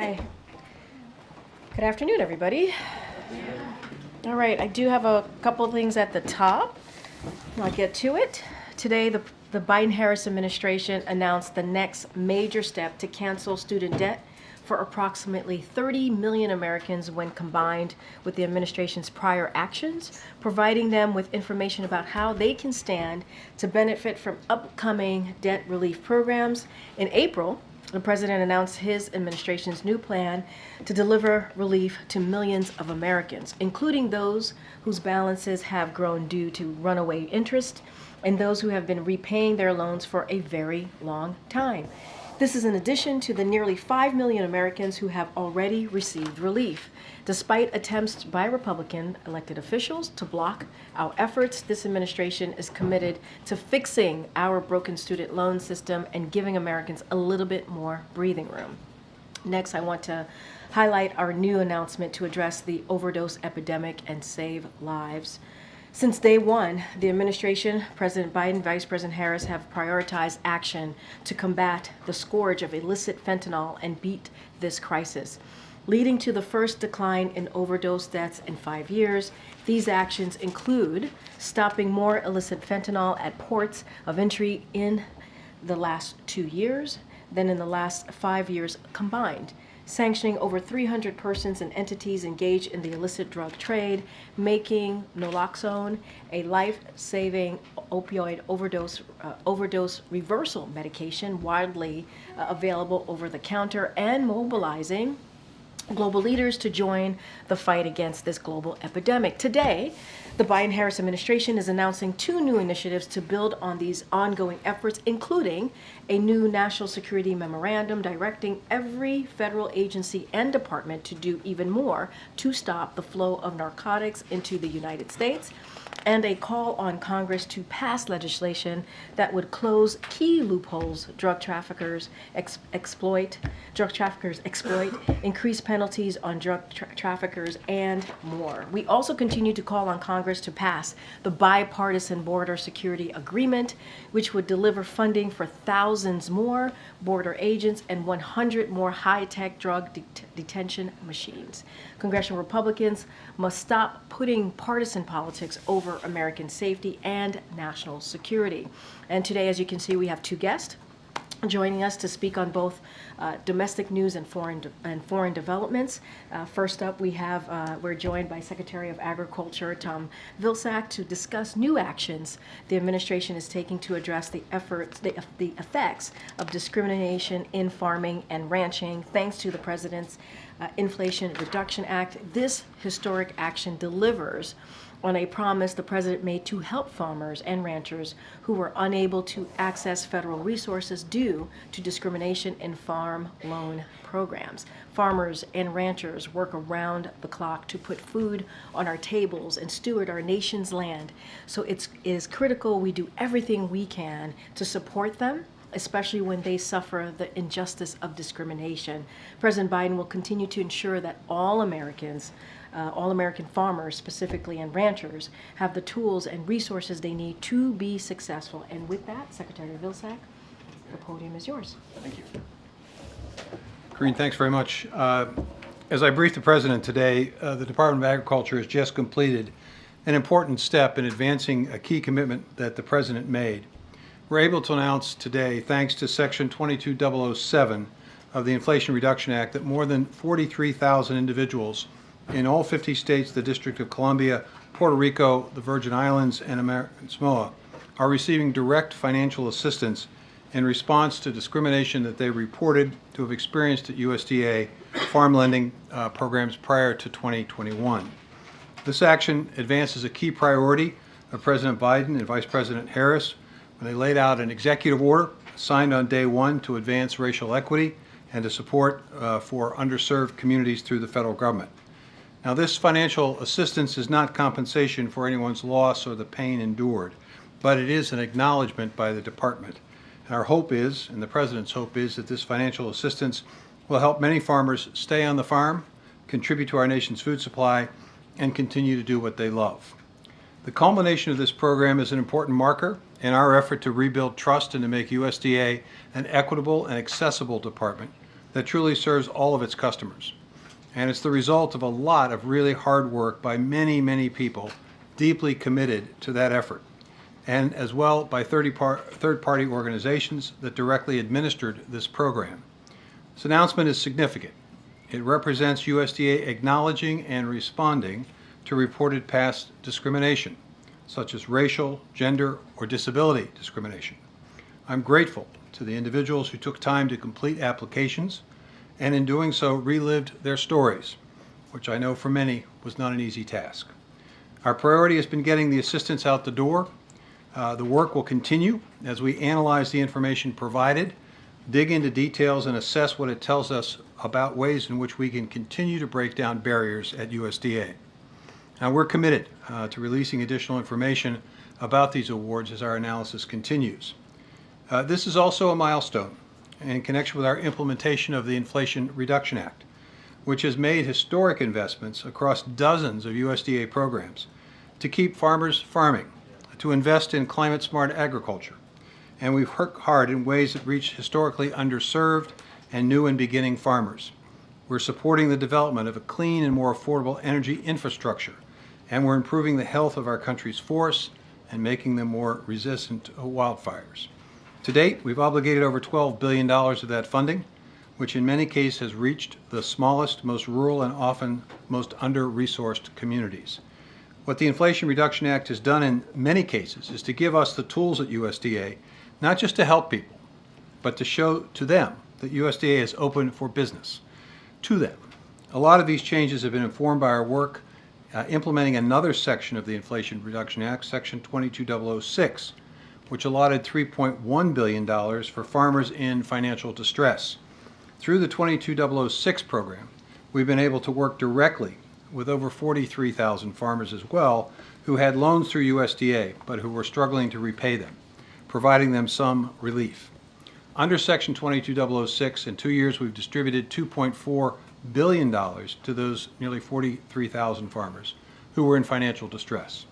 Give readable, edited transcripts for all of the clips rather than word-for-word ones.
Hi. Good afternoon, everybody. All right, I do have a couple of things at the top. I'll get to it. Today, the Biden-Harris administration announced the next major step to cancel student debt for approximately 30 million Americans when combined with the administration's prior actions, providing them with information about how they can stand to benefit from upcoming debt relief programs. In April, the president announced his administration's new plan to deliver relief to millions of Americans, including those whose balances have grown due to runaway interest and those who have been repaying their loans for a very long time. This is in addition to the nearly 5 million Americans who have already received relief. Despite attempts by Republican elected officials to block our efforts, this administration is committed to fixing our broken student loan system and giving Americans a little bit more breathing room. Next, I want to highlight our new announcement to address the overdose epidemic and save lives. Since day one, the administration, President Biden, Vice President Harris, have prioritized action to combat the scourge of illicit fentanyl and beat this crisis, leading to the first decline in overdose deaths in 5 years. These actions include stopping more illicit fentanyl at ports of entry in the last 2 years than in the last 5 years combined, sanctioning over 300 persons and entities engaged in the illicit drug trade, making naloxone a life-saving opioid overdose reversal medication widely available over the counter, and mobilizing global leaders to join the fight against this global epidemic. Today, the Biden-Harris administration is announcing 2 new initiatives to build on these ongoing efforts, including a new national security memorandum directing every federal agency and department to do even more to stop the flow of narcotics into the United States, and a call on Congress to pass legislation that would close key loopholes drug traffickers exploit, increase penalties on drug traffickers, and more. We also continue to call on Congress to pass the bipartisan border security agreement, which would deliver funding for thousands more border agents and 100 more high-tech drug detention machines. Congressional Republicans must stop putting partisan politics over American safety and national security. And today, as you can see, we have 2 guests joining us to speak on both domestic news and foreign developments. First up, we're joined by Secretary of Agriculture Tom Vilsack to discuss new actions the administration is taking to address the effects of discrimination in farming and ranching. Thanks to the President's Inflation Reduction Act, this historic action delivers on a promise the president made to help farmers and ranchers who were unable to access federal resources due to discrimination in farm loan programs. Farmers and ranchers work around the clock to put food on our tables and steward our nation's land. So it is critical we do everything we can to support them, especially when they suffer the injustice of discrimination. President Biden will continue to ensure that all American farmers specifically and ranchers have the tools and resources they need to be successful. And with that, Secretary Vilsack, the podium is yours. Thank you. Corinne, thanks very much. As I briefed the President today, the Department of Agriculture has just completed an important step in advancing a key commitment that the President made. We're able to announce today, thanks to Section 22007 of the Inflation Reduction Act, that more than 43,000 individuals in all 50 states, the District of Columbia, Puerto Rico, the Virgin Islands, and American Samoa are receiving direct financial assistance in response to discrimination that they reported to have experienced at USDA farm lending programs prior to 2021. This action advances a key priority of President Biden and Vice President Harris when they laid out an executive order signed on day one to advance racial equity and to support for underserved communities through the federal government. Now, this financial assistance is not compensation for anyone's loss or the pain endured, but it is an acknowledgement by the department. And our hope is, and the President's hope is, that this financial assistance will help many farmers stay on the farm, contribute to our nation's food supply, and continue to do what they love. The culmination of this program is an important marker in our effort to rebuild trust and to make USDA an equitable and accessible department that truly serves all of its customers. And it's the result of a lot of really hard work by many, many people deeply committed to that effort, and as well by third-party organizations that directly administered this program. This announcement is significant. It represents USDA acknowledging and responding to reported past discrimination, such as racial, gender, or disability discrimination. I'm grateful to the individuals who took time to complete applications and in doing so relived their stories, which I know for many was not an easy task. Our priority has been getting the assistance out the door. The work will continue as we analyze the information provided, dig into details, and assess what it tells us about ways in which we can continue to break down barriers at USDA. Now, we're committed to releasing additional information about these awards as our analysis continues. This is also a milestone in connection with our implementation of the Inflation Reduction Act, which has made historic investments across dozens of USDA programs to keep farmers farming, to invest in climate-smart agriculture, and we've worked hard in ways that reach historically underserved and new and beginning farmers. We're supporting the development of a clean and more affordable energy infrastructure, and we're improving the health of our country's forests and making them more resistant to wildfires. To date, we've obligated over $12 billion of that funding, which in many cases has reached the smallest, most rural, and often most under-resourced communities. What the Inflation Reduction Act has done in many cases is to give us the tools at USDA, not just to help people, but to show to them that USDA is open for business to them. A lot of these changes have been informed by our work implementing another section of the Inflation Reduction Act, Section 22006, which allotted $3.1 billion for farmers in financial distress. Through the 22006 program, we've been able to work directly with over 43,000 farmers as well who had loans through USDA but who were struggling to repay them, providing them some relief. Under Section 22006, in 2 years we've distributed $2.4 billion to those nearly 43,000 farmers who were in financial distress.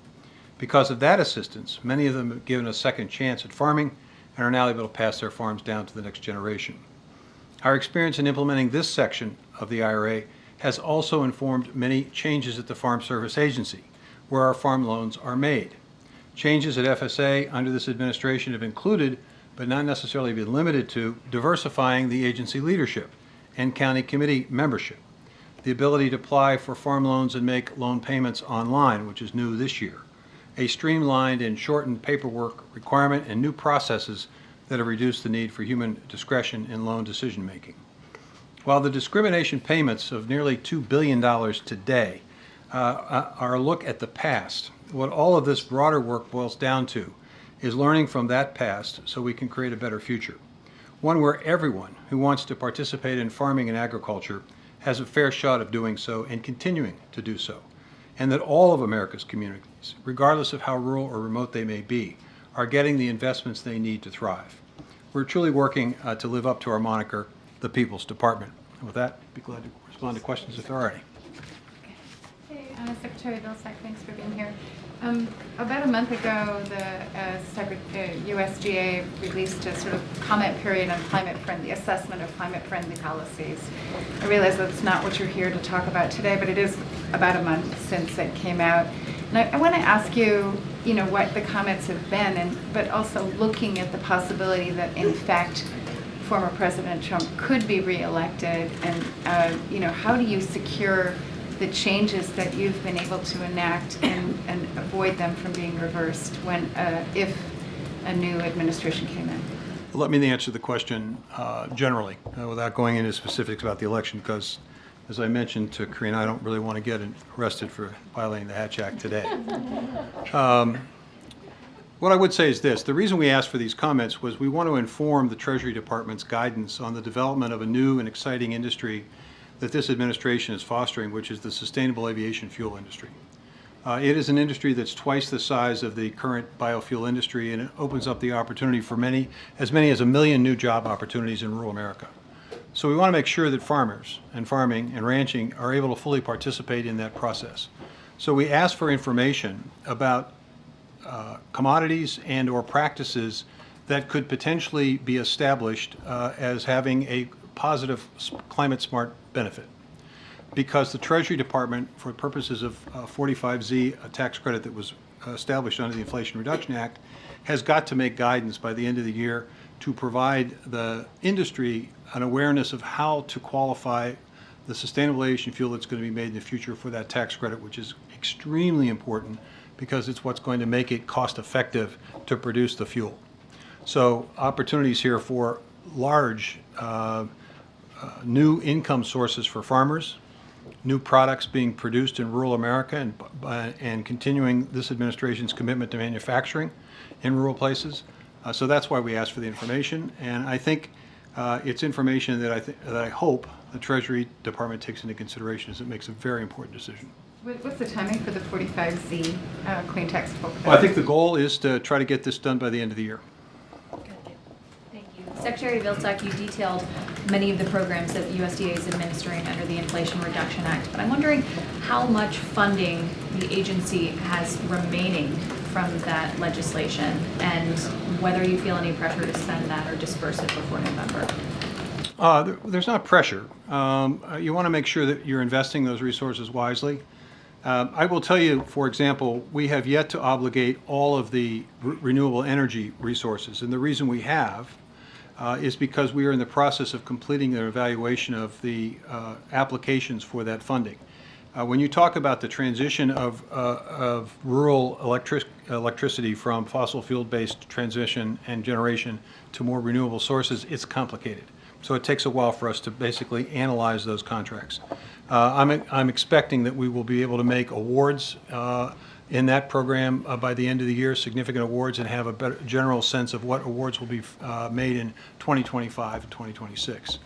Because of that assistance, many of them have given a second chance at farming and are now able to pass their farms down to the next generation. Our experience in implementing this section of the IRA has also informed many changes at the Farm Service Agency, where our farm loans are made. Changes at FSA under this administration have included, but not necessarily been limited to, diversifying the agency leadership and county committee membership, the ability to apply for farm loans and make loan payments online, which is new this year, a streamlined and shortened paperwork requirement, and new processes that have reduced the need for human discretion in loan decision making. While the discrimination payments of nearly $2 billion today are a look at the past, what all of this broader work boils down to is learning from that past so we can create a better future. One where everyone who wants to participate in farming and agriculture has a fair shot of doing so and continuing to do so, and that all of America's communities, regardless of how rural or remote they may be, are getting the investments they need to thrive. We're truly working to live up to our moniker, the People's Department. And with that, I'd be glad to respond to questions if there are any. Hey, Secretary Vilsack, thanks for being here. About a month ago, the USDA released a sort of comment period on climate-friendly assessment of climate-friendly policies. I realize that's not what you're here to talk about today, but it is about a month since it came out. And I want to ask you, what the comments have been, but also looking at the possibility that, in fact, former President Trump could be reelected, and how do you secure the changes that you've been able to enact and avoid them from being reversed if a new administration came in? Let me answer the question generally without going into specifics about the election, because as I mentioned to Karina, I don't really want to get arrested for violating the Hatch Act today. What I would say is this: the reason we asked for these comments was we want to inform the Treasury Department's guidance on the development of a new and exciting industry that this administration is fostering, which is the sustainable aviation fuel industry. It is an industry that's twice the size of the current biofuel industry, and it opens up the opportunity for as many as 1 million new job opportunities in rural America. So we want to make sure that farmers and farming and ranching are able to fully participate in that process. So we asked for information about commodities and or practices that could potentially be established as having a positive climate smart benefit, because the Treasury Department, for purposes of 45Z, a tax credit that was established under the Inflation Reduction Act, has got to make guidance by the end of the year to provide the industry an awareness of how to qualify the sustainable aviation fuel that's going to be made in the future for that tax credit, which is extremely important because it's what's going to make it cost effective to produce the fuel. So opportunities here for large new income sources for farmers, new products being produced in rural America, and continuing this administration's commitment to manufacturing in rural places. So that's why we asked for the information, and I think it's information that I hope the Treasury Department takes into consideration as it makes a very important decision. What's the timing for the 45Z clean textbook? Well, I think the goal is to try to get this done by the end of the year. Thank you. Secretary Vilsack, you detailed many of the programs that USDA is administering under the Inflation Reduction Act, but I'm wondering how much funding the agency has remaining from that legislation and whether you feel any pressure to spend that or disperse it before November. There's not pressure. You want to make sure that you're investing those resources wisely. I will tell you, for example, we have yet to obligate all of the renewable energy resources, and the reason we have is because we are in the process of completing an evaluation of the applications for that funding. When you talk about the transition of rural electricity from fossil fuel-based transmission and generation to more renewable sources, it's complicated. So it takes a while for us to basically analyze those contracts. I'm expecting that we will be able to make awards in that program by the end of the year, significant awards, and have a better general sense of what awards will be made in 2025 and 2026.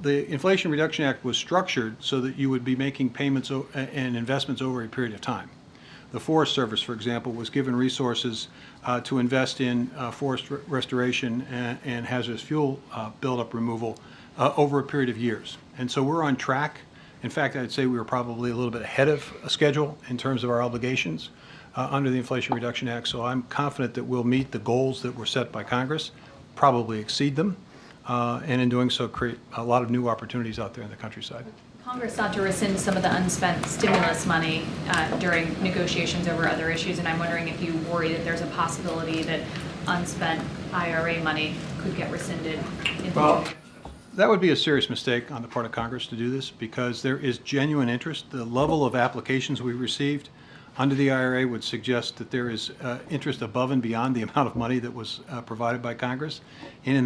The Inflation Reduction Act was structured so that you would be making payments and investments over a period of time. The Forest Service, for example, was given resources to invest in forest restoration and hazardous fuel buildup removal over a period of years. And so we're on track. In fact, I'd say we were probably a little bit ahead of schedule in terms of our obligations under the Inflation Reduction Act. So I'm confident that we'll meet the goals that were set by Congress, probably exceed them, and in doing so create a lot of new opportunities out there in the countryside. Congress sought to rescind some of the unspent stimulus money during negotiations over other issues, and I'm wondering if you worry that there's a possibility that unspent IRA money could get rescinded in the future. That would be a serious mistake on the part of Congress to do this, because there is genuine interest. The level of applications we received under the IRA would suggest that there is interest above and beyond the amount of money that was provided by Congress. And in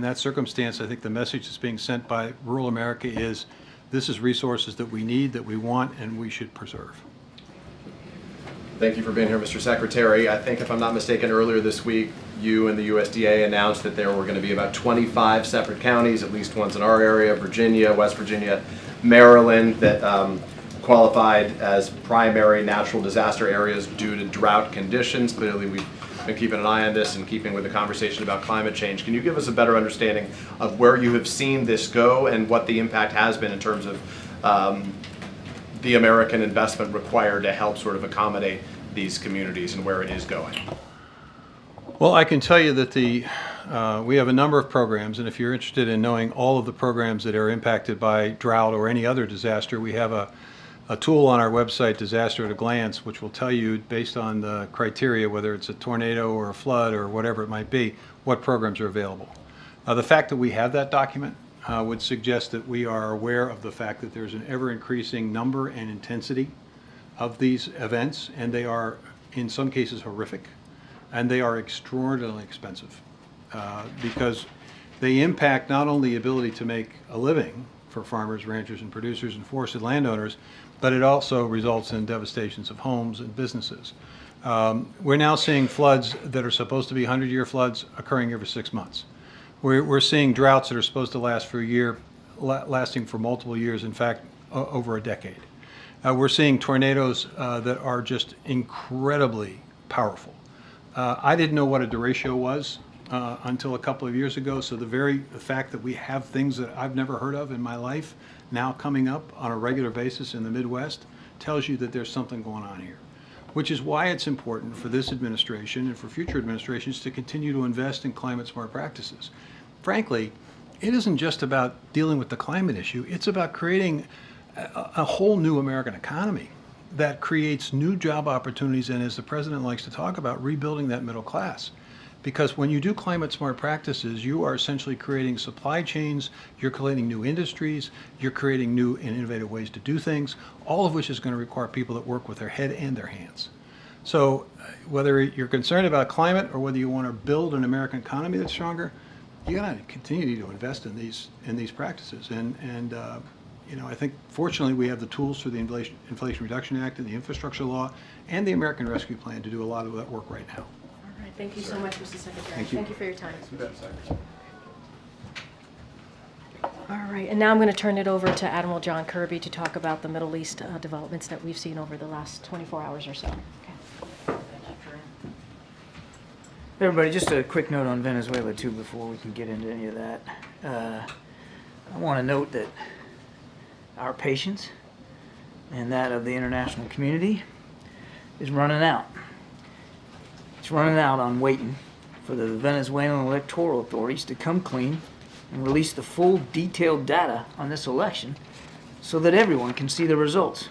that circumstance, I think the message that's being sent by rural America is this is resources that we need, that we want, and we should preserve. Thank you for being here, Mr. Secretary. I think, if I'm not mistaken, earlier this week, you and the USDA announced that there were going to be about 25 separate counties, at least ones in our area, Virginia, West Virginia, Maryland, that qualified as primary natural disaster areas due to drought conditions. Clearly, we've been keeping an eye on this and keeping with the conversation about climate change. Can you give us a better understanding of where you have seen this go and what the impact has been in terms of the American investment required to help sort of accommodate these communities and where it is going? Well, I can tell you that we have a number of programs, and if you're interested in knowing all of the programs that are impacted by drought or any other disaster, we have a tool on our website, Disaster at a Glance, which will tell you, based on the criteria, whether it's a tornado or a flood or whatever it might be, what programs are available. The fact that we have that document would suggest that we are aware of the fact that there's an ever-increasing number and intensity of these events, and they are, in some cases, horrific, and they are extraordinarily expensive because they impact not only the ability to make a living for farmers, ranchers, and producers and forested landowners, but it also results in devastations of homes and businesses. We're now seeing floods that are supposed to be 100-year floods occurring every 6 months. We're seeing droughts that are supposed to last for a year, lasting for multiple years, in fact, over a decade. We're seeing tornadoes that are just incredibly powerful. I didn't know what a derecho was until a couple of years ago, so the fact that we have things that I've never heard of in my life now coming up on a regular basis in the Midwest tells you that there's something going on here, which is why it's important for this administration and for future administrations to continue to invest in climate smart practices. Frankly, it isn't just about dealing with the climate issue. It's about creating a whole new American economy that creates new job opportunities and, as the president likes to talk about, rebuilding that middle class. Because when you do climate smart practices, you are essentially creating supply chains, you're creating new industries, you're creating new and innovative ways to do things, all of which is going to require people that work with their head and their hands. So whether you're concerned about climate or whether you want to build an American economy that's stronger, you got to continue to invest in these practices. And you know, I think fortunately we have the tools through the Inflation Reduction Act and the Infrastructure Law and the American Rescue Plan to do a lot of that work right now. All right, thank you so much, Mr. Secretary. Thank you. Thank you for your time. All right, and now I'm going to turn it over to Admiral John Kirby to talk about the Middle East developments that we've seen over the last 24 hours or so. Okay. Everybody, just a quick note on Venezuela, too, before we can get into any of that. I want to note that our patience and that of the international community is running out. It's running out on waiting for the Venezuelan electoral authorities to come clean and release the full detailed data on this election so that everyone can see the results.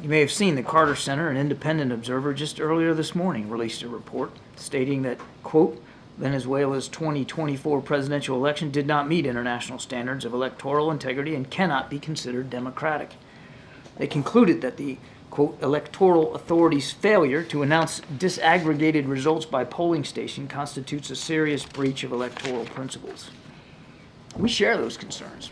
You may have seen the Carter Center, an independent observer, just earlier this morning released a report stating that, quote, Venezuela's 2024 presidential election did not meet international standards of electoral integrity and cannot be considered democratic. They concluded that the, quote, electoral authorities' failure to announce disaggregated results by polling station constitutes a serious breach of electoral principles. We share those concerns.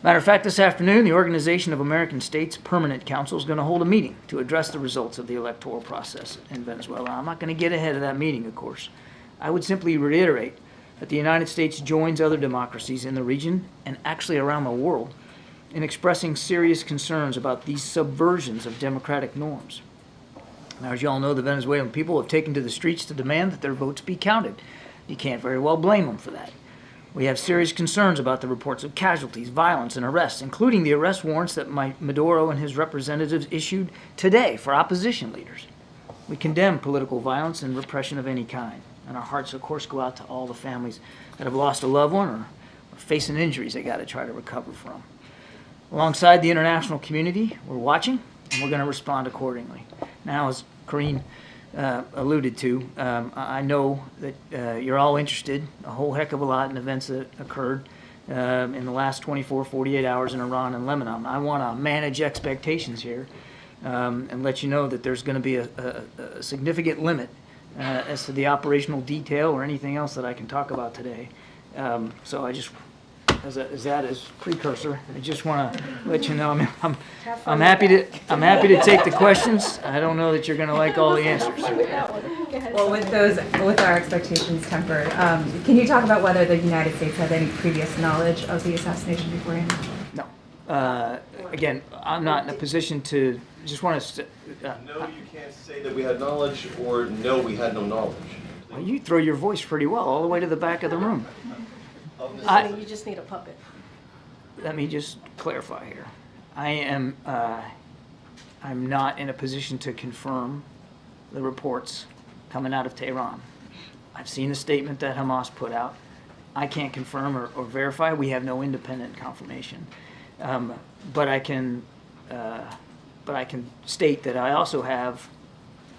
Matter of fact, this afternoon, the Organization of American States Permanent Council is going to hold a meeting to address the results of the electoral process in Venezuela. I'm not going to get ahead of that meeting, of course. I would simply reiterate that the United States joins other democracies in the region and actually around the world in expressing serious concerns about these subversions of democratic norms. Now, as you all know, the Venezuelan people have taken to the streets to demand that their votes be counted. You can't very well blame them for that. We have serious concerns about the reports of casualties, violence, and arrests, including the arrest warrants that Maduro and his representatives issued today for opposition leaders. We condemn political violence and repression of any kind, and our hearts, of course, go out to all the families that have lost a loved one or facing injuries they got to try to recover from. Alongside the international community, we're watching, and we're going to respond accordingly. Now, as Corrine alluded to, I know that you're all interested a whole heck of a lot in events that occurred in the last 24, 48 hours in Iran and Lebanon. I want to manage expectations here and let you know that there's going to be a significant limit as to the operational detail or anything else that I can talk about today. So I just, as precursor, I just want to let you know I'm happy to take the questions. I don't know that you're going to like all the answers. Well, with our expectations tempered, can you talk about whether the United States had any previous knowledge of the assassination beforehand? No. Again, I'm not in a position to. Just want to. No, you can't say that we had knowledge, or no, we had no knowledge. Well, you throw your voice pretty well all the way to the back of the room. You just need a puppet. Let me just clarify here. I'm not in a position to confirm the reports coming out of Tehran. I've seen the statement that Hamas put out. I can't confirm or verify. We have no independent confirmation. But I can state that I also have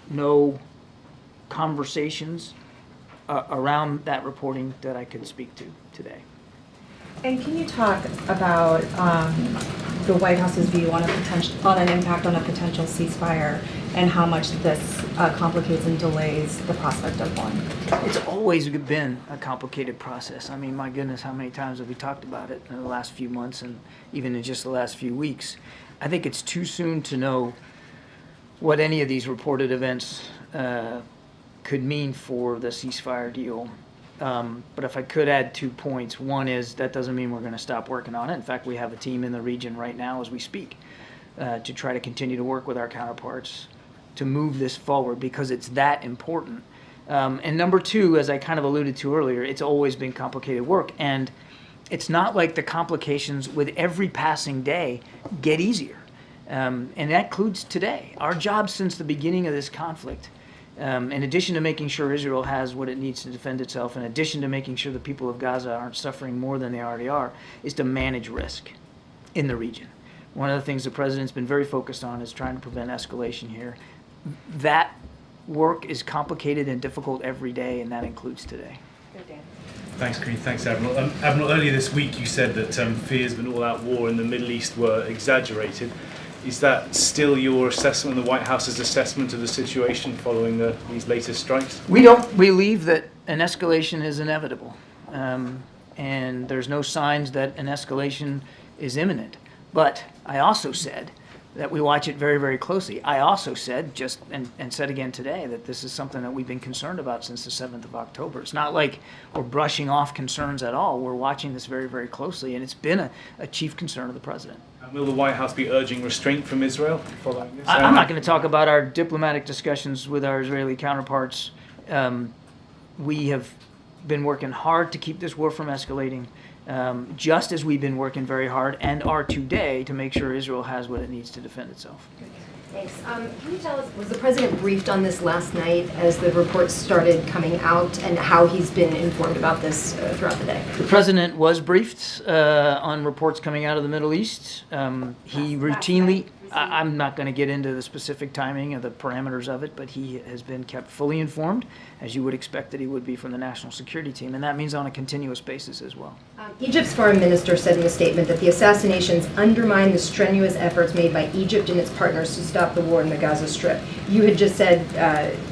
no conversations around that reporting that I could speak to today. And can you talk about the White House's view on an impact on a potential ceasefire and how much this complicates and delays the prospect of one? It's always been a complicated process. I mean, my goodness, how many times have we talked about it in the last few months and even in just the last few weeks? I think it's too soon to know what any of these reported events could mean for the ceasefire deal. But if I could add 2 points. One is that doesn't mean we're going to stop working on it. In fact, we have a team in the region right now as we speak to try to continue to work with our counterparts to move this forward because it's that important. And number two, as I kind of alluded to earlier, it's always been complicated work. And it's not like the complications with every passing day get easier. And that includes today. Our job since the beginning of this conflict in addition to making sure Israel has what it needs to defend itself, in addition to making sure the people of Gaza aren't suffering more than they already are, is to manage risk in the region. One of the things the president's been very focused on is trying to prevent escalation here. That work is complicated and difficult every day, and that includes today. Thanks, Green. Thanks, Admiral. Admiral, earlier this week you said that fears of an all-out war in the Middle East were exaggerated. Is that still your assessment, the White House's assessment of the situation following these latest strikes? We don't believe that an escalation is inevitable, and there's no signs that an escalation is imminent. But I also said that we watch it very, very closely. I also said, and said again today, that this is something that we've been concerned about since the 7th of October. It's not like we're brushing off concerns at all. We're watching this very, very closely, and it's been a chief concern of the president. And will the White House be urging restraint from Israel following this? I'm not going to talk about our diplomatic discussions with our Israeli counterparts. We have been working hard to keep this war from escalating, just as we've been working very hard and are today to make sure Israel has what it needs to defend itself. Thanks. Can you tell us, was the president briefed on this last night as the reports started coming out, and how he's been informed about this throughout the day? The president was briefed on reports coming out of the Middle East. He routinely, I'm not going to get into the specific timing or the parameters of it, but he has been kept fully informed, as you would expect that he would be from the national security team, and that means on a continuous basis as well. Egypt's foreign minister said in a statement that the assassinations undermine the strenuous efforts made by Egypt and its partners to stop the war in the Gaza Strip. You had just said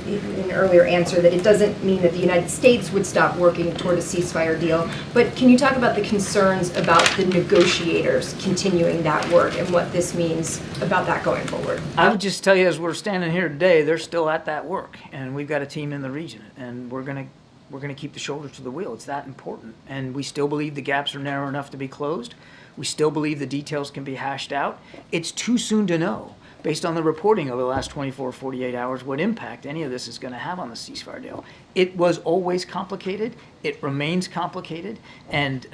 in an earlier answer that it doesn't mean that the United States would stop working toward a ceasefire deal, but can you talk about the concerns about the negotiators continuing that work and what this means about that going forward? I would just tell you, as we're standing here today, they're still at that work, and we've got a team in the region, and we're going to keep the shoulder to the wheel. It's that important, and we still believe the gaps are narrow enough to be closed. We still believe the details can be hashed out. It's too soon to know, based on the reporting over the last 24 or 48 hours, what impact any of this is going to have on the ceasefire deal. It was always complicated. It remains complicated, and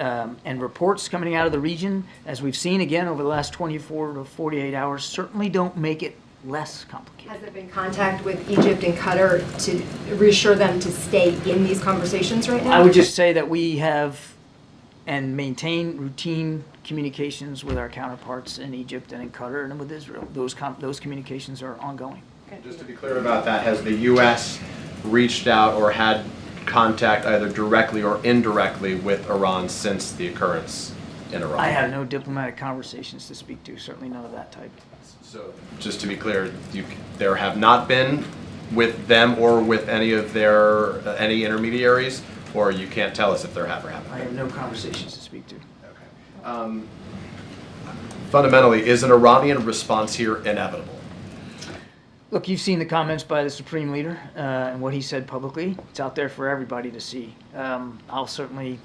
reports coming out of the region, as we've seen again over the last 24 to 48 hours, certainly don't make it less complicated. Has there been contact with Egypt and Qatar to reassure them to stay in these conversations right now? I would just say that we have and maintain routine communications with our counterparts in Egypt and in Qatar and with Israel. Those communications are ongoing. Just to be clear about that, has the U.S. reached out or had contact either directly or indirectly with Iran since the occurrence in Iran? I have no diplomatic conversations to speak to, certainly none of that type. So just to be clear, there have not been with them or with any of their any intermediaries, or you can't tell us if there have or haven't been? I have no conversations to speak to. Okay. Fundamentally, is an Iranian response here inevitable? Look, you've seen the comments by the Supreme Leader and what he said publicly. It's out there for everybody to see. I'll certainly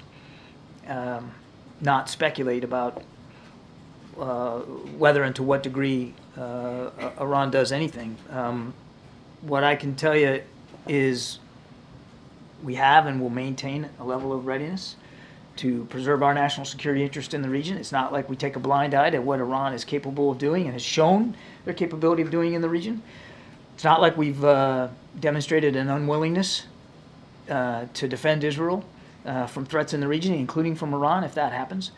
not speculate about whether and to what degree Iran does anything. What I can tell you is we have and will maintain a level of readiness to preserve our national security interest in the region. It's not like we take a blind eye to what Iran is capable of doing and has shown their capability of doing in the region. It's not like we've demonstrated an unwillingness to defend Israel from threats in the region, including from Iran, if that happens.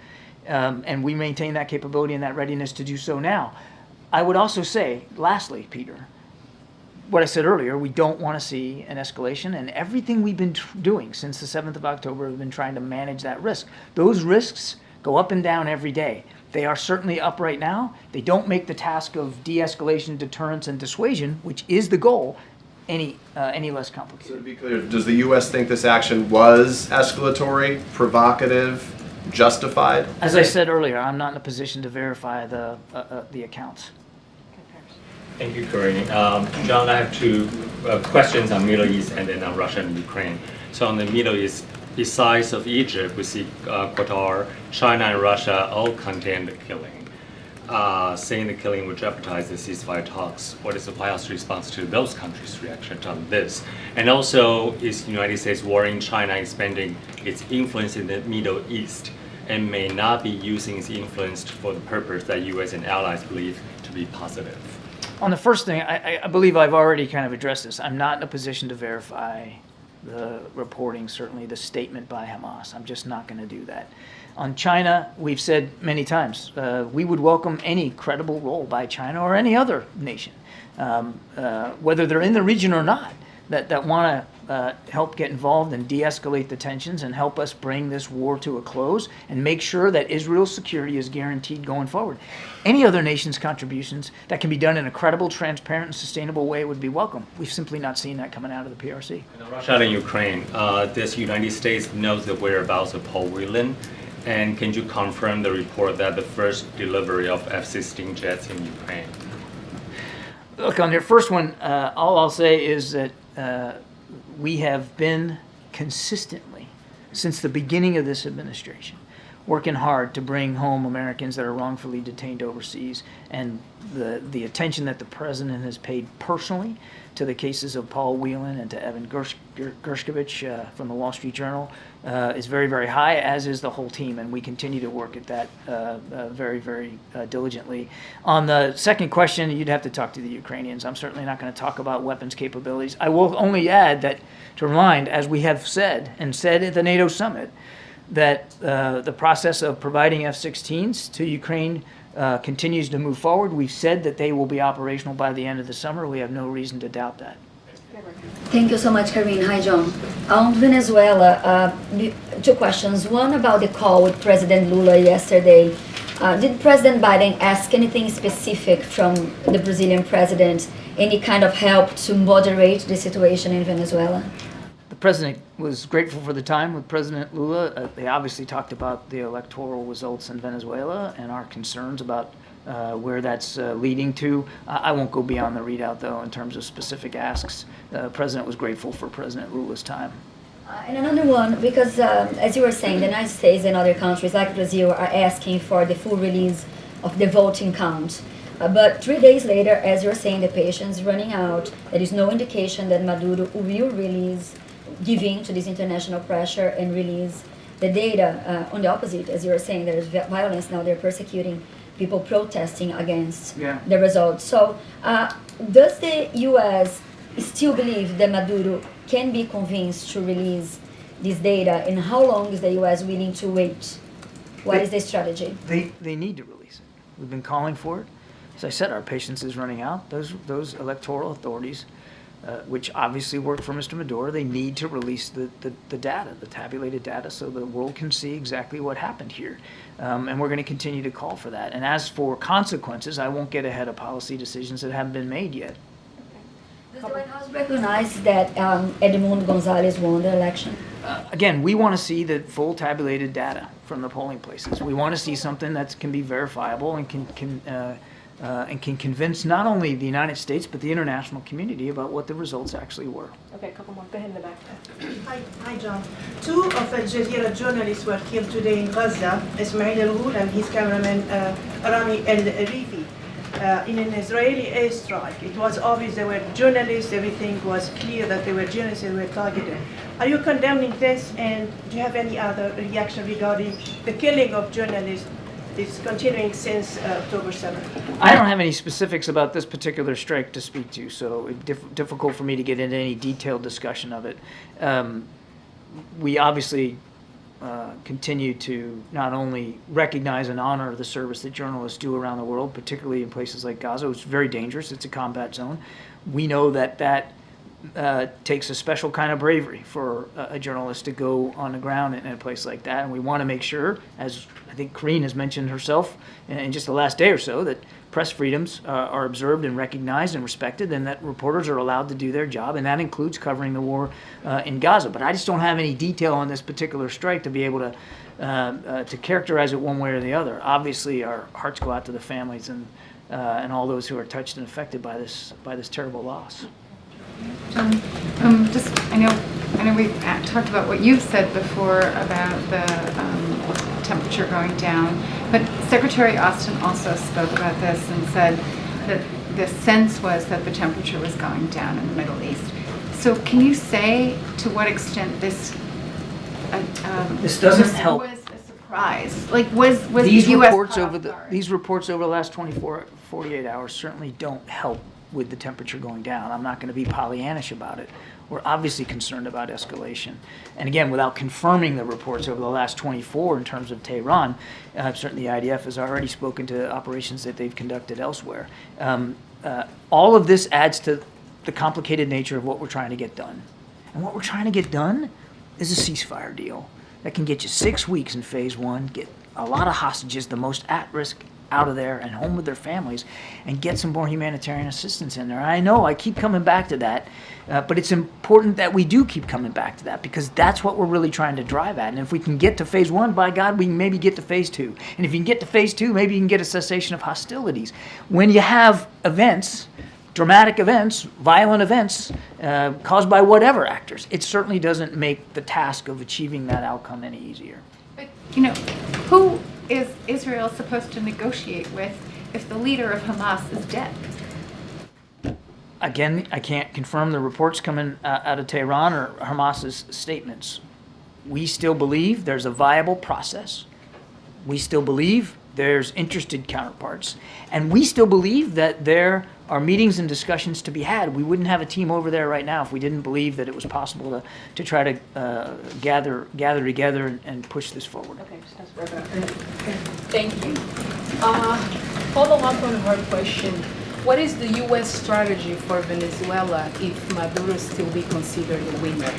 And we maintain that capability and that readiness to do so now. I would also say, lastly, Peter, what I said earlier, we don't want to see an escalation, and everything we've been doing since the 7th of October have been trying to manage that risk. Those risks go up and down every day. They are certainly up right now. They don't make the task of de-escalation, deterrence, and dissuasion, which is the goal, any less complicated. So to be clear, does the U.S. think this action was escalatory, provocative, justified? As I said earlier, I'm not in a position to verify the accounts. Thank you, Corinne. John, I have two questions on Middle East and then on Russia and Ukraine. So on the Middle East, besides of Egypt, we see Qatar, China, and Russia all condemn the killing, saying the killing would jeopardize the ceasefire talks. What is the White House response to those countries' reaction on this? And also, is the United States worrying China expanding its influence in the Middle East and may not be using its influence for the purpose that U.S. and allies believe to be positive? On the first thing, I believe I've already kind of addressed this. I'm not in a position to verify the reporting, certainly the statement by Hamas. I'm just not going to do that. On China, we've said many times, we would welcome any credible role by China or any other nation, whether they're in the region or not, that want to help get involved and de-escalate the tensions and help us bring this war to a close and make sure that Israel's security is guaranteed going forward. Any other nation's contributions that can be done in a credible, transparent, and sustainable way would be welcome. We've simply not seen that coming out of the PRC. In Russia and Ukraine, does United States know the whereabouts of Paul Whelan? And can you confirm the report that the first delivery of F-16 jets in Ukraine? Look, on your first one, all I'll say is that we have been consistently, since the beginning of this administration, working hard to bring home Americans that are wrongfully detained overseas, and the attention that the president has paid personally to the cases of Paul Whelan and to Evan Gershkovich from the Wall Street Journal is very, very high, as is the whole team, and we continue to work at that very, very diligently. On the second question, you'd have to talk to the Ukrainians. I'm certainly not going to talk about weapons capabilities. I will only add that, to remind, as we have said, and said at the NATO summit, that the process of providing F-16s to Ukraine continues to move forward. We've said that they will be operational by the end of the summer. We have no reason to doubt that. Thank you so much, Karine. Hi, John. On Venezuela, two questions. One about the call with President Lula yesterday. Did President Biden ask anything specific from the Brazilian president, any kind of help to moderate the situation in Venezuela? The president was grateful for the time with President Lula. They obviously talked about the electoral results in Venezuela and our concerns about where that's leading to. I won't go beyond the readout, though, in terms of specific asks. The president was grateful for President Lula's time. And another one, because as you were saying, the United States and other countries like Brazil are asking for the full release of the voting count. But 3 days later, as you're saying, the patience is running out. There is no indication that Maduro will release, give in to this international pressure and release the data. On the opposite, as you were saying, there is violence now. They're persecuting people protesting against the results. So does the U.S. still believe that Maduro can be convinced to release this data, and how long is the U.S. willing to wait? What is the strategy? They need to release it. We've been calling for it. As I said, our patience is running out. Those electoral authorities, which obviously work for Mr. Maduro, they need to release the data, the tabulated data, so the world can see exactly what happened here. And we're going to continue to call for that. And as for consequences, I won't get ahead of policy decisions that haven't been made yet. Does the White House recognize that Edmundo Gonzalez won the election? Again, we want to see the full tabulated data from the polling places. We want to see something that can be verifiable and can convince not only the United States but the international community about what the results actually were. Okay, a couple more. Go ahead in the back. Hi, John. Two of Al Jazeera journalists were killed today in Gaza, Ismail and his cameraman Rami El-Rifi, in an Israeli airstrike. It was obvious they were journalists. Everything was clear that they were journalists and were targeted. Are you condemning this, and do you have any other reaction regarding the killing of journalists? It's continuing since October 7th. I don't have any specifics about this particular strike to speak to, so it's difficult for me to get into any detailed discussion of it. We obviously continue to not only recognize and honor the service that journalists do around the world, particularly in places like Gaza. It's very dangerous. It's a combat zone. We know that takes a special kind of bravery for a journalist to go on the ground in a place like that, and we want to make sure, as I think Karine has mentioned herself in just the last day or so, that press freedoms are observed and recognized and respected, and that reporters are allowed to do their job, and that includes covering the war in Gaza. But I just don't have any detail on this particular strike to be able to characterize it one way or the other. Obviously, our hearts go out to the families and all those who are touched and affected by this terrible loss. I know we've talked about what you've said before about the temperature going down, but Secretary Austin also spoke about this and said that the sense was that the temperature was going down in the Middle East. So can you say to what extent this doesn't help. Was a surprise? Like was These the U.S. reports over the last 48 hours certainly don't help with the temperature going down. I'm not going to be Pollyannish about it. We're obviously concerned about escalation. And again, without confirming the reports over the last 24 in terms of Tehran, certainly the IDF has already spoken to operations that they've conducted elsewhere. All of this adds to the complicated nature of what we're trying to get done. And what we're trying to get done is a ceasefire deal that can get you 6 weeks in phase one, get a lot of hostages, the most at-risk, out of there and home with their families, and get some more humanitarian assistance in there. I know I keep coming back to that, but it's important that we do keep coming back to that, because that's what we're really trying to drive at. And if we can get to phase one, by God, we can maybe get to phase two. And if you can get to phase two, maybe you can get a cessation of hostilities. When you have events, dramatic events, violent events, caused by whatever actors, it certainly doesn't make the task of achieving that outcome any easier. But, who is Israel supposed to negotiate with if the leader of Hamas is dead? Again, I can't confirm the reports coming out of Tehran or Hamas's statements. We still believe there's a viable process. We still believe there's interested counterparts. And we still believe that there are meetings and discussions to be had. We wouldn't have a team over there right now if we didn't believe that it was possible to try to gather together and push this forward. Okay, Thank you. Follow up on her question. What is the U.S. strategy for Venezuela if Maduro still be considered a winner?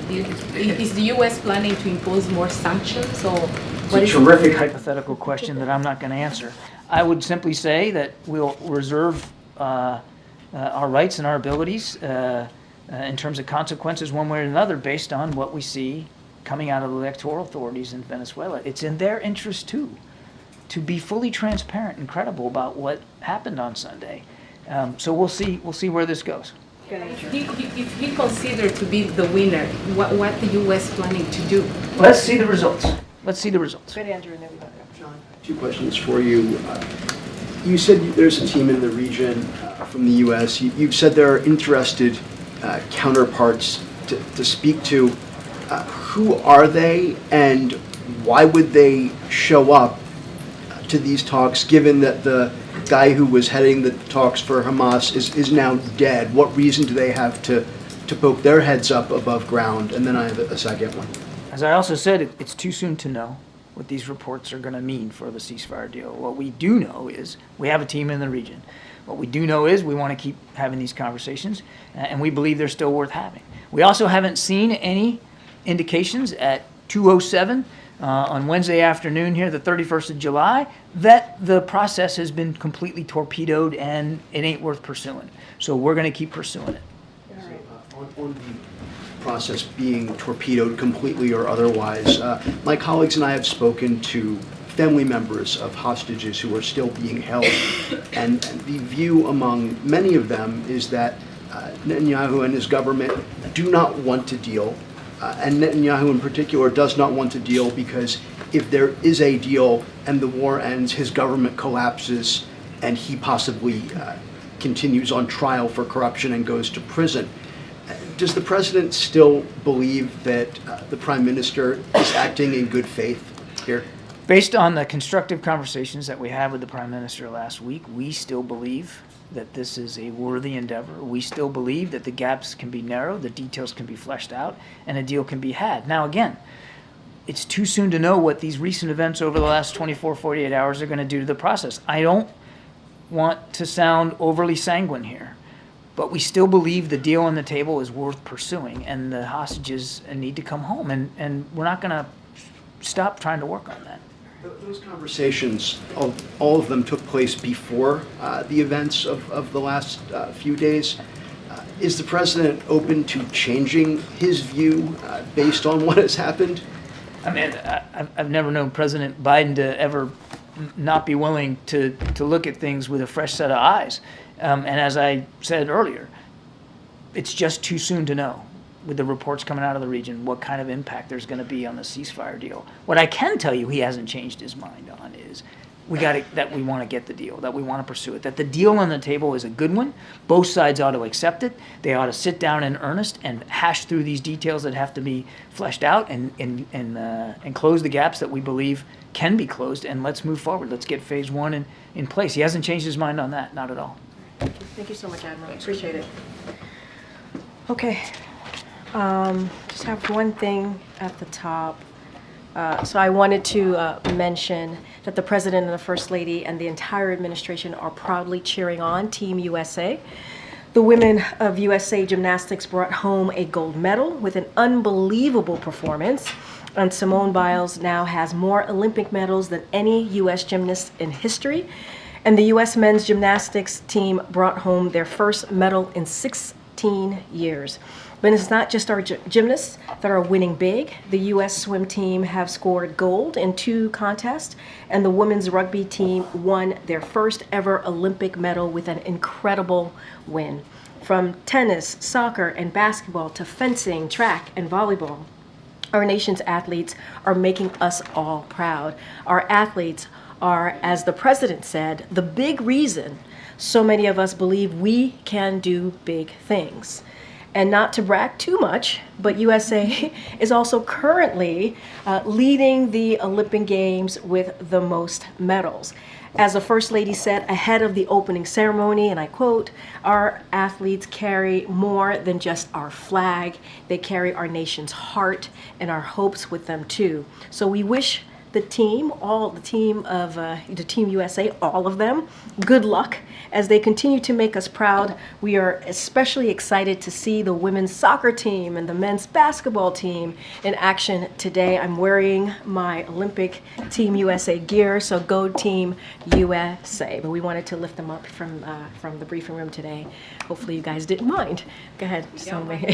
Is the U.S. planning to impose more sanctions, or what is a terrific hypothetical question that I'm not going to answer. I would simply say that we'll reserve our rights and our abilities in terms of consequences one way or another based on what we see coming out of the electoral authorities in Venezuela. It's in their interest, too, to be fully transparent and credible about what happened on Sunday. So we'll see where this goes. If he considered to be the winner, what the U.S. planning to do? Let's see the results. Let's see the results. Good, Andrew, and then we go. John, 2 questions for you. You said there's a team in the region from the U.S. You've said there are interested counterparts to speak to. Who are they, and why would they show up to these talks, given that the guy who was heading the talks for Hamas is now dead? What reason do they have to poke their heads up above ground? And then I have a second one. As I also said, it's too soon to know what these reports are going to mean for the ceasefire deal. What we do know is we have a team in the region. What we do know is we want to keep having these conversations, and we believe they're still worth having. We also haven't seen any indications at 2:07 on Wednesday afternoon here, the 31st of July, that the process has been completely torpedoed and it ain't worth pursuing. So we're going to keep pursuing it. On the process being torpedoed completely or otherwise, my colleagues and I have spoken to family members of hostages who are still being held, and the view among many of them is that Netanyahu and his government do not want to deal, and Netanyahu in particular does not want to deal because if there is a deal and the war ends, his government collapses and he possibly continues on trial for corruption and goes to prison. Does the president still believe that the prime minister is acting in good faith here? Based on the constructive conversations that we had with the prime minister last week, we still believe that this is a worthy endeavor. We still believe that the gaps can be narrowed, the details can be fleshed out, and a deal can be had. Now, again, it's too soon to know what these recent events over the last 24, 48 hours are going to do to the process. I don't want to sound overly sanguine here, but we still believe the deal on the table is worth pursuing, and the hostages need to come home, and we're not going to stop trying to work on that. Those conversations, all of them took place before the events of the last few days. Is the president open to changing his view based on what has happened? I mean, I've never known President Biden to ever not be willing to look at things with a fresh set of eyes. And as I said earlier, it's just too soon to know, with the reports coming out of the region, what kind of impact there's going to be on the ceasefire deal. What I can tell you he hasn't changed his mind on is that we want to get the deal, that we want to pursue it, that the deal on the table is a good one. Both sides ought to accept it. They ought to sit down in earnest and hash through these details that have to be fleshed out and close the gaps that we believe can be closed, and let's move forward. Let's get phase one in place. He hasn't changed his mind on that, not at all. Thank you so much, Admiral. Appreciate it. Okay. Just have one thing at the top. So I wanted to mention that the President and the First Lady and the entire administration are proudly cheering on Team USA. The women of USA Gymnastics brought home a gold medal with an unbelievable performance. And Simone Biles now has more Olympic medals than any U.S. gymnast in history. And the U.S. men's gymnastics team brought home their first medal in 16 years. But it's not just our gymnasts that are winning big. The U.S. swim team have scored gold in 2 contests, and the women's rugby team won their first ever Olympic medal with an incredible win. From tennis, soccer, and basketball to fencing, track, and volleyball, our nation's athletes are making us all proud. Our athletes are, as the president said, the big reason so many of us believe we can do big things. And not to brag too much, but USA is also currently leading the Olympic Games with the most medals. As the First Lady said ahead of the opening ceremony, and I quote, "Our athletes carry more than just our flag. They carry our nation's heart and our hopes with them too." So we wish the team, the Team USA, all of them, good luck as they continue to make us proud. We are especially excited to see the women's soccer team and the men's basketball team in action today. I'm wearing my Olympic Team USA gear, so go Team USA. But we wanted to lift them up from the briefing room today. Hopefully you guys didn't mind. Go ahead, Salome.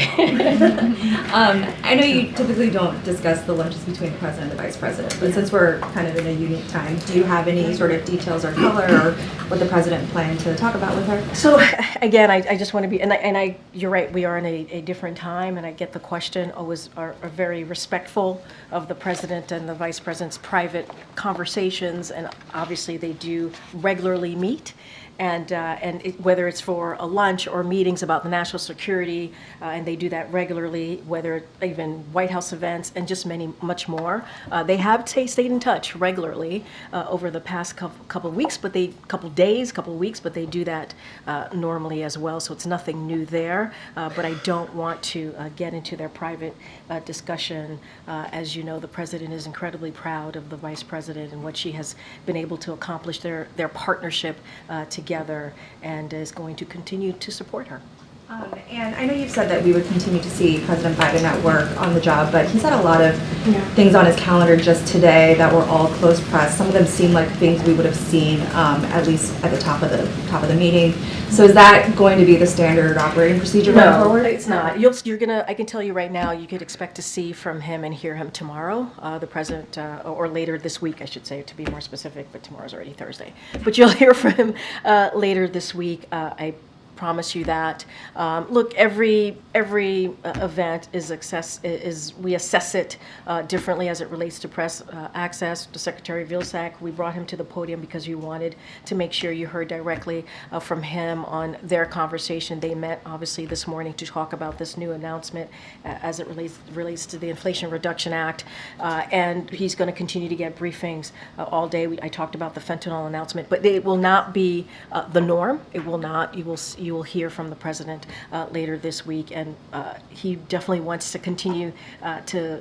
I know you typically don't discuss the lunches between the president and the vice president, but since we're kind of in a unique time, do you have any sort of details or color or what the president planned to talk about with her? So again, I just want to be, and you're right, we are in a different time, and I get the question, always are very respectful of the president and the vice president's private conversations, and obviously they do regularly meet. And whether it's for a lunch or meetings about the national security, and they do that regularly, whether even White House events and just much more. They have stayed in touch regularly over the past couple of weeks, couple of weeks, but they do that normally as well. So it's nothing new there. But I don't want to get into their private discussion. As you know, the president is incredibly proud of the vice president and what she has been able to accomplish, their partnership together, and is going to continue to support her. And I know you've said that we would continue to see President Biden at work on the job, but he's had a lot of things on his calendar just today that were all close press. Some of them seem like things we would have seen at least at the top of the meeting. So is that going to be the standard operating procedure going forward? No, it's not. I can tell you right now, you could expect to see from him and hear him tomorrow, the president, or later this week, I should say, to be more specific, but tomorrow's already Thursday. But you'll hear from him later this week. I promise you that. Look, every event we assess it differently as it relates to press access. The Secretary Vilsack, we brought him to the podium because you wanted to make sure you heard directly from him on their conversation. They met obviously this morning to talk about this new announcement as it relates to the Inflation Reduction Act, and he's going to continue to get briefings all day. I talked about the fentanyl announcement, but it will not be the norm. It will not. You will hear from the president later this week, and he definitely wants to continue to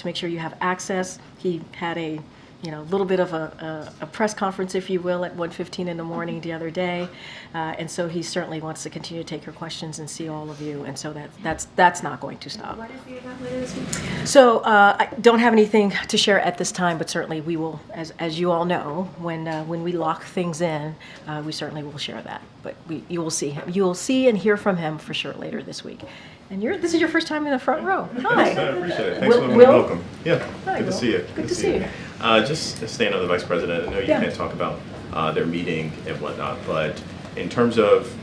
make sure you have access. He had a little bit of a press conference, if you will, at 1:15 in the morning the other day, and so he certainly wants to continue to take your questions and see all of you, and so that's not going to stop. What is the event later this week? So I don't have anything to share at this time, but certainly we will, as you all know, when we lock things in, we certainly will share that. But you will see and hear from him for sure later this week. And this is your first time in the front row. Hi. I appreciate it. Thanks for the Will? welcome. Yeah, Hi, good to Will. see you. Good to see you. Just staying on the vice president, I know you Yeah. can't talk about their meeting and whatnot, but in terms of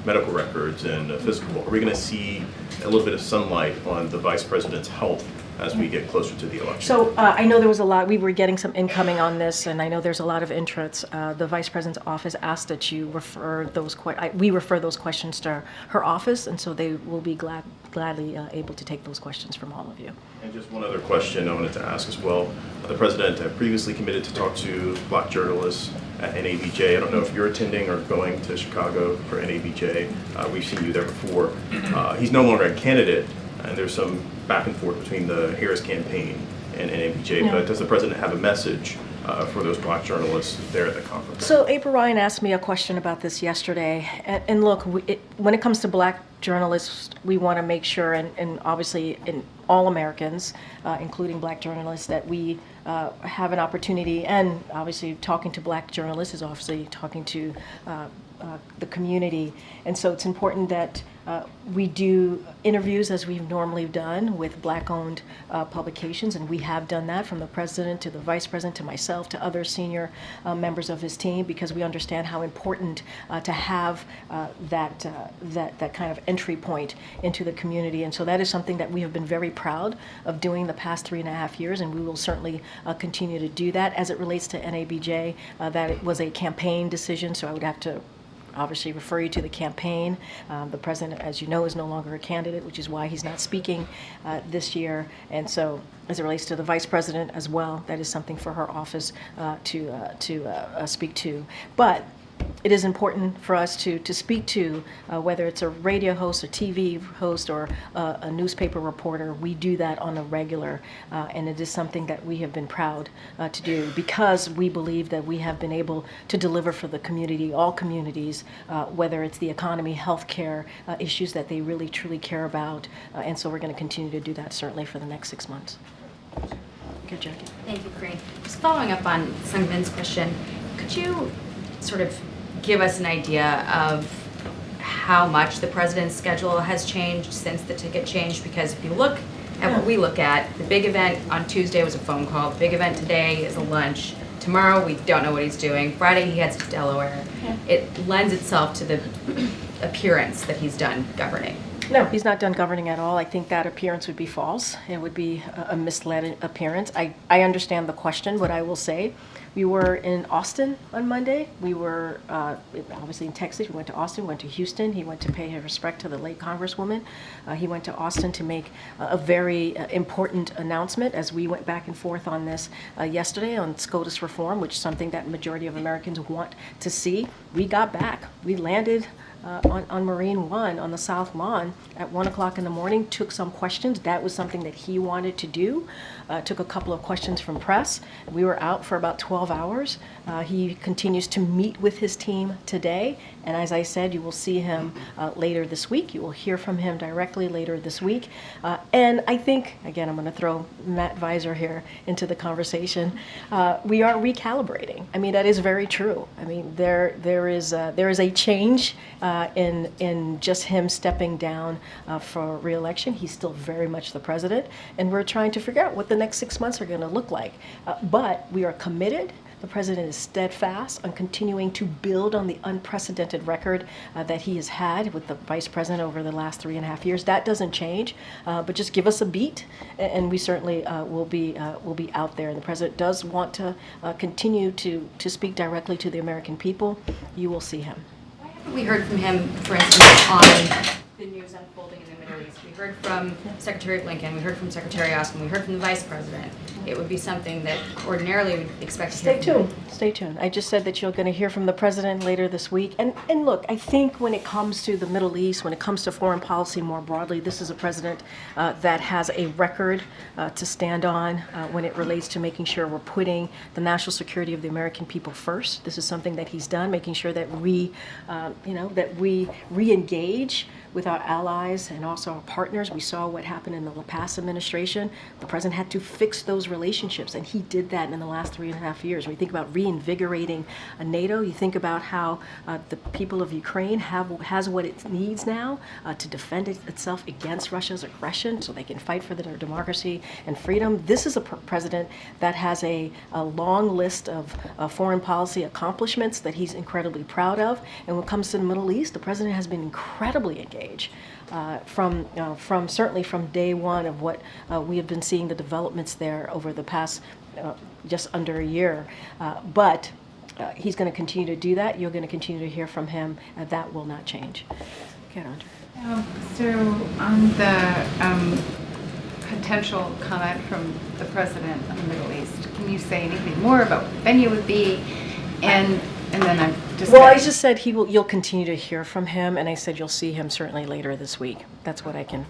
medical records and physical, are we going to see a little bit of sunlight on the vice president's health as we get closer to the election. So I know there was a lot, we were getting some incoming on this, and I know there's a lot of interest. The Vice President's office asked that you refer we refer those questions to her office, and so they will be gladly able to take those questions from all of you. And just one other question I wanted to ask as well. The President previously committed to talk to Black journalists at NABJ. I don't know if you're attending or going to Chicago for NABJ. We've seen you there before. He's no longer a candidate, and there's some back and forth between the Harris campaign and NABJ. Yeah. But does the President have a message for those Black journalists there at the conference? So April Ryan asked me a question about this yesterday, and look, when it comes to Black journalists, we want to make sure, and obviously in all Americans, including Black journalists, that we have an opportunity, and obviously talking to Black journalists is obviously talking to the community, and so it's important that we do interviews as we've normally done with Black-owned publications, and we have done that from the President to the Vice President to myself to other senior members of his team, because we understand how important to have that kind of entry point into the community. And so that is something that we have been very proud of doing the past 3.5 years, and we will certainly continue to do that. As it relates to NABJ, that it was a campaign decision, so I would have to obviously refer you to the campaign. The President, as you know, is no longer a candidate, which is why he's not speaking this year. And so as it relates to the Vice President as well, that is something for her office to speak to. But it is important for us to speak to, whether it's a radio host, a TV host, or a newspaper reporter. We do that on a regular, and it is something that we have been proud to do, because we believe that we have been able to deliver for the community, all communities, whether it's the economy, healthcare, issues that they really truly care about. And so we're going to continue to do that certainly for the next 6 months. Good, Jackie. Thank you, Corinne. Just following up on Sungmin's question, could you sort of give us an idea of how much the President's schedule has changed since the ticket changed? Because if you look at what we look at, the big event on Tuesday was a phone call. The big event today is a lunch. Tomorrow, we don't know what he's doing. Friday, he heads to Delaware. Yeah. It lends itself to the appearance that he's done governing. No, he's not done governing at all. I think that appearance would be false. It would be a misled appearance. I understand the question. What I will say, we were in Austin on Monday. We were obviously in Texas. We went to Austin, went to Houston. He went to pay his respect to the late Congresswoman. He went to Austin to make a very important announcement, as we went back and forth on this yesterday on SCOTUS reform, which is something that majority of Americans want to see. We got back. We landed on Marine One on the South Lawn at 1 o'clock in the morning, took some questions. That was something that he wanted to do. Took a couple of questions from press. We were out for about 12 hours. He continues to meet with his team today. And as I said, you will see him later this week. You will hear from him directly later this week. And I think, again, I'm going to throw Matt Visor here into the conversation. We are recalibrating. I mean, that is very true. I mean, there is a change in just him stepping down for re-election. He's still very much the president, and we're trying to figure out what the next 6 months are going to look like. But we are committed. The president is steadfast on continuing to build on the unprecedented record that he has had with the vice president over the last 3.5 years. That doesn't change, but just give us a beat, and we certainly will be out there. And the president does want to continue to speak directly to the American people. You will see him. We heard from him, for instance, on the news unfolding in the Middle East. We heard from Secretary Blinken, we heard from Secretary Austin, we heard from the Vice President. It would be something that ordinarily we would expect to hear. Stay tuned. Stay tuned. I just said that you're going to hear from the president later this week. And look, I think when it comes to the Middle East, when it comes to foreign policy more broadly, this is a president that has a record to stand on when it relates to making sure we're putting the national security of the American people first. This is something that he's done, making sure that we re-engage with our allies and also our partners. We saw what happened in the past administration. The president had to fix those relationships, and he did that in the last 3.5 years. When you think about reinvigorating NATO, you think about how the people of Ukraine has what it needs now to defend itself against Russia's aggression, so they can fight for their democracy and freedom. This is a president that has a long list of foreign policy accomplishments that he's incredibly proud of. And when it comes to the Middle East, the president has been incredibly engaged. stage. From certainly from day one of what we have been seeing the developments there over the past just under a year. But he's going to continue to do that. You're going to continue to hear from him. That will not change. Okay, Andrea. So on the potential comment from the president of the Middle East, can you say anything more about what the venue would be? And then I'm just... Well, I just said you'll continue to hear from him, and I said you'll see him certainly later this week. That's what I can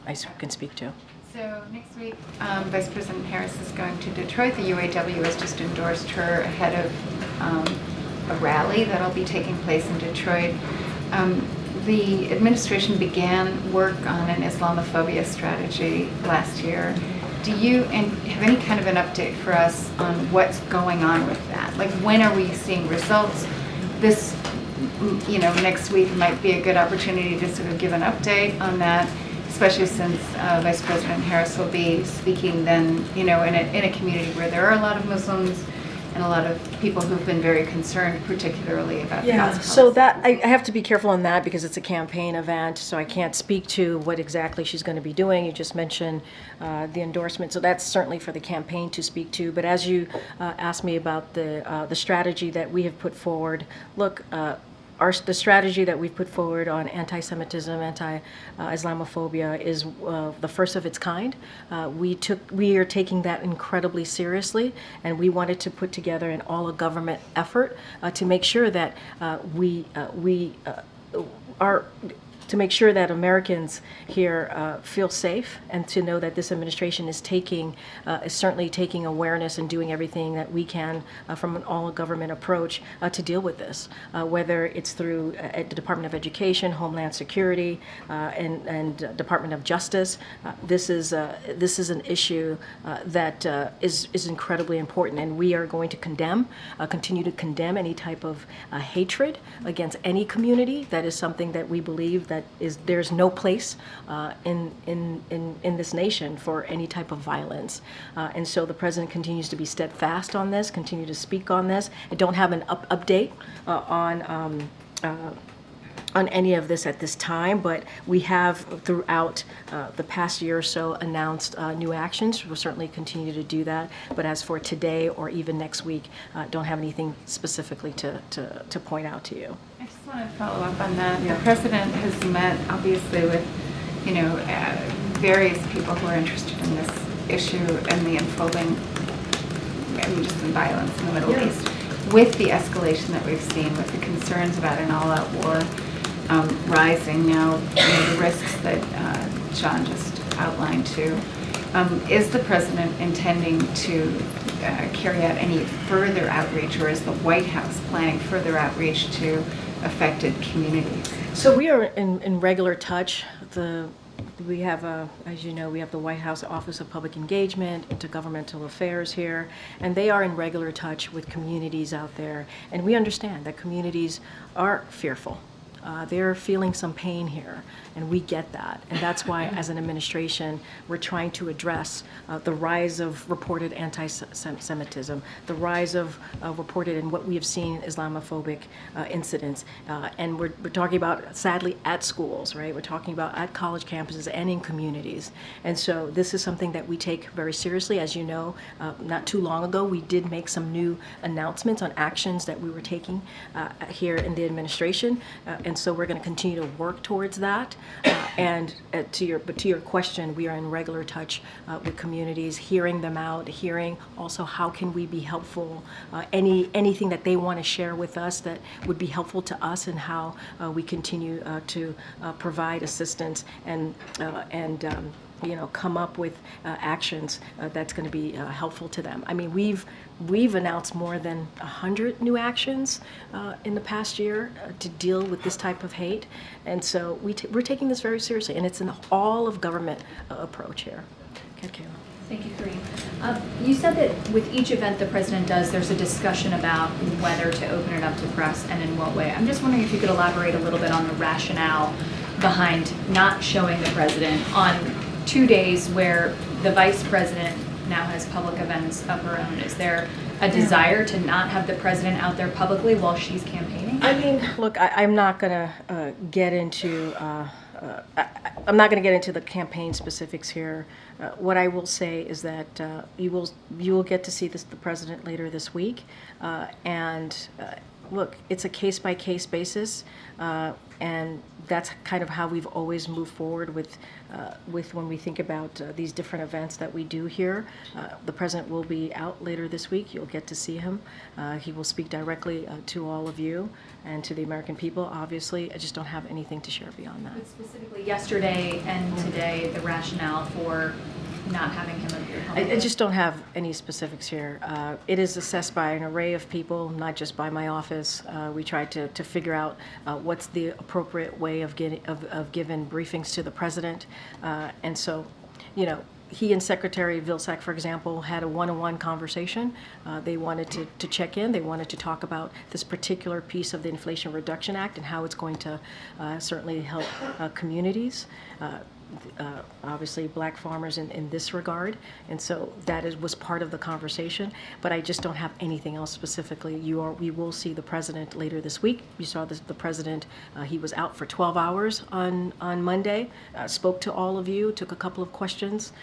speak to. So next week, Vice President Harris is going to Detroit. The UAW has just endorsed her ahead of a rally that'll be taking place in Detroit. The administration began work on an Islamophobia strategy last year. Do you have any kind of an update for us on what's going on with that? Like, when are we seeing results? This, next week might be a good opportunity to sort of give an update on that, especially since Vice President Harris will be speaking then, in a community where there are a lot of Muslims and a lot of people who've been very concerned, particularly about Hamas. So that I have to be careful on that because it's a campaign event, so I can't speak to what exactly she's going to be doing. You just mentioned the endorsement, so that's certainly for the campaign to speak to. But as you asked me about the strategy that we have put forward, look. The strategy that we've put forward on anti-Semitism, anti-Islamophobia is the first of its kind. We are taking that incredibly seriously, and we wanted to put together an all-government effort to make sure that to make sure that Americans here feel safe, and to know that this administration is certainly taking awareness and doing everything that we can from an all-government approach to deal with this, whether it's through the Department of Education, Homeland Security, and Department of Justice. This is an issue that is incredibly important, and we are going to continue to condemn any type of hatred against any community. That is something that we believe that there's no place in this nation for any type of violence, and so the president continues to be steadfast on this, continue to speak on this. I don't have an update on any of this at this time, but we have throughout the past year or so announced new actions. We'll certainly continue to do that, but as for today or even next week, don't have anything specifically to point out to you. I just want to follow up on that. The president has met, obviously, with various people who are interested in this issue and the unfolding, just the violence in the Middle East. With the escalation that we've seen, with the concerns about an all-out war rising now, the risks that John just outlined too, is the president intending to carry out any further outreach, or is the White House planning further outreach to affected communities? So we are in regular touch. We have, as you know, we have the White House Office of Public Engagement, Intergovernmental Affairs here, and they are in regular touch with communities out there. And we understand that communities are fearful. They're feeling some pain here, and we get that. And that's why, as an administration, we're trying to address the rise of reported anti-Semitism, the rise of reported and what we have seen Islamophobic incidents. And we're talking about, sadly, at schools, right? We're talking about at college campuses and in communities. And so this is something that we take very seriously. As you know, not too long ago, we did make some new announcements on actions that we were taking here in the administration. And so we're going to continue to work towards that. And to your question, we are in regular touch with communities, hearing them out, hearing also how can we be helpful, anything that they want to share with us that would be helpful to us, and how we continue to provide assistance and come up with actions that's going to be helpful to them. I mean, we've announced more than 100 new actions in the past year to deal with this type of hate, and so we're taking this very seriously, and it's an all-of-government approach here. Okay, Kayla. Thank you, Corinne. You said that with each event the president does, there's a discussion about whether to open it up to press and in what way. I'm just wondering if you could elaborate a little bit on the rationale behind not showing the president on 2 days where the vice president now has public events of her own. Is there a desire to not have the president out there publicly while she's campaigning? I mean, look, I'm not going to get into I'm not going to get into the campaign specifics here. What I will say is that you will get to see the president later this week, and look, it's a case-by-case basis, and that's kind of how we've always moved forward with when we think about these different events that we do here. The president will be out later this week. You'll get to see him. He will speak directly to all of you and to the American people. Obviously, I just don't have anything to share beyond that. But specifically yesterday and today, the rationale for not having him appear publicly? I just don't have any specifics here. It is assessed by an array of people, not just by my office. We tried to figure out what's the appropriate way of giving briefings to the president. And so, you know, he and Secretary Vilsack, for example, had a one-on-one conversation. They wanted to check in. They wanted to talk about this particular piece of the Inflation Reduction Act and how it's going to certainly help communities. Obviously black farmers in this regard, and so that was part of the conversation, but I just don't have anything else specifically. We will see the president later this week. You saw the president, he was out for 12 hours on Monday, spoke to all of you, took a couple of questions,